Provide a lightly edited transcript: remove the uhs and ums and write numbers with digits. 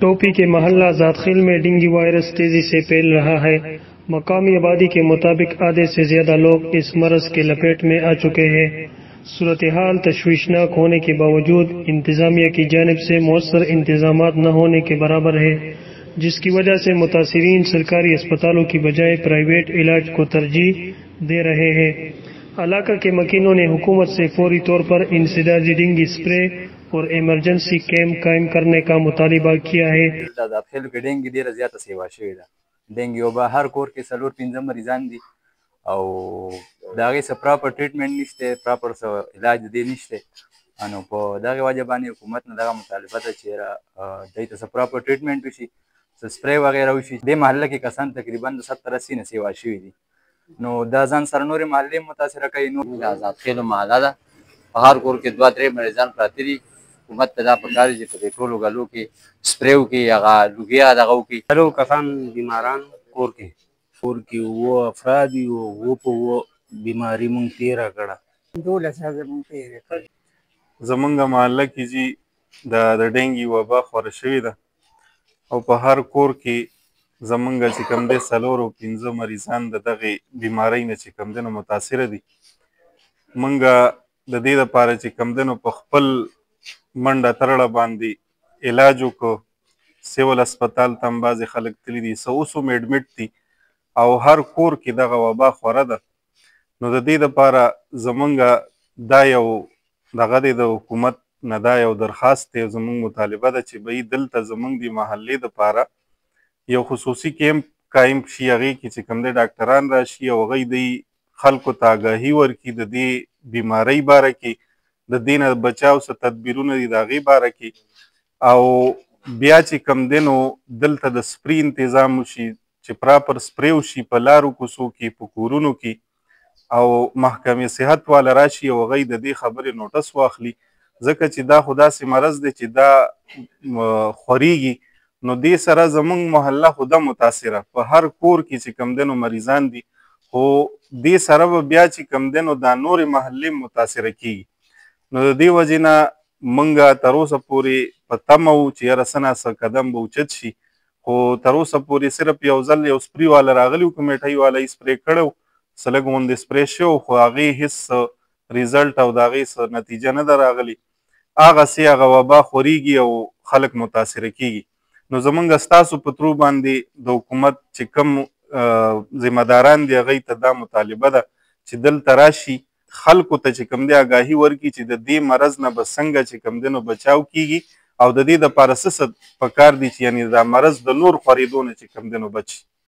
टोपी के मोहल्ला जादखेल में डेंगू वायरस तेजी से फैल रहा है। मकामी आबादी के मुताबिक आधे से ज्यादा लोग इस मरज के लपेट में आ चुके हैं। सूरत हाल तशवीशनाक होने के बावजूद इंतजामिया की जानिब से मौसर इंतजाम न होने के बराबर है, जिसकी वजह से मुतासिरीन सरकारी अस्पतालों की बजाय प्राइवेट इलाज को तरजीह दे रहे हैं। इलाका के मकीनों ने हुकूमत से फौरी तौर पर इंसदादी डेंगू स्प्रे और इमरजेंसी कैंप कायम करने का मुतालबा किया है। डेंगू ډیره زیاته سیوا شوې ده. ډینګو به هر کور کې 4-5 مریضان دي او د هغې څه پراپر ټریټمنټ نشته، پراپر څه علاج د دې نشته. نو په دغې وجه باندې حکومت نه دغه مطالبه ده چې دوی ته څه پراپر ټریټمنټ وشي، څه سپری وغیره وشي. دې محله کې کسان تقریبا د 70-80 نه سیوا شوي دي. نو دا ځان سره نورې محلې متاثره کوي. دا زادخیلو محله ده، په هر کور کې 2-3 مریضان پراته دي. حکومت ته دا پکار دي چې په دې ټولو ګلو کې سپری وکړي، هغه لوګیا دغه وکړي. څلور کسان بیماران کور کې اووه افراد دي او اووه په اووه بیماري مونږ تېره کړه. 12 ورځې مونږ تېرې کړې. زمونږ محله کې جي د ډینګي وبا خوره شوې ده او په هر کور کې زمونږ چې کوم دی 4-5 مریضان د دغې بیمارۍ نه چې کوم دی نو متاثره دي. مونږ د دې دپاره چې کوم دی نو په خپل منډه ترړه باندې علاج وکړو. سیول اسپتال ته هم بعضې خلک تللي دي، څه اوس هم ایډمټ دي او هر کور کې دغه وبا خوره ده. نو د دې دپاره زمونږ دا یو دغه دی د حکومت نه دا یو درخواست دی، زمونږ مطالبه ده چې بهی دلته زمونږ د محلې دپاره یو خصوصي کیمپ قایم شي، هغې کې چې کوم دی ډاکټران راشي او هغوی دی خلکو ته آګاهي ورکړي د دې بیمارۍ باره کې، د دې نه بچاو څه تدبیرونه دي د هغې باره کې. او بیا چې کوم دی نو دلته د سپري انتظام وشي چې پراپر سپری وشي په لارو کوڅو کې، په کورونو کې، او محکمې صحت والا راشي او هغوی د دې خبرې نوټس واخلي، ځکه چې دا خو داسې مرض دی چې دا خورېږي. نو دې سره زمونږ محله خو ده متاثره، په هر کور کې چې کوم دی نو مریضان دي، خو دې سره به بیا چې کوم دی نو دا نورې محلې متاثره کېږي. نو د دې وجې نه موږ تر اوسه پورې په تمه وو چې یاره څه نه څه قدم به اوچت شي، خو تر اوسه پورې صرف یو ځل یو سپري والا راغلی و، کمیټۍ والا یې سپری کړی و، څه لږ غوندې سپری شوی و، خو هغې هېڅ ریزلټ او د هغې څه نتیجه نه ده راغلې. هغسې هغه وبا خورېږي او خلک متاثره کېږي. نو زمونږ ستاسو په ترو باندې د حکومت چې کوم ذمه داران دي هغوی ته دا مطالبه ده چې دلته راشي، خلکو ته چې کوم دی آګاهي ورکړي چې د دې مرض نه به څنګه چې کوم دی نو بچاو کېږي او د دې دپاره څه پکار دي چې یعنې دا مرض د نور خورېدو نه چې کوم دی نو بچ شي.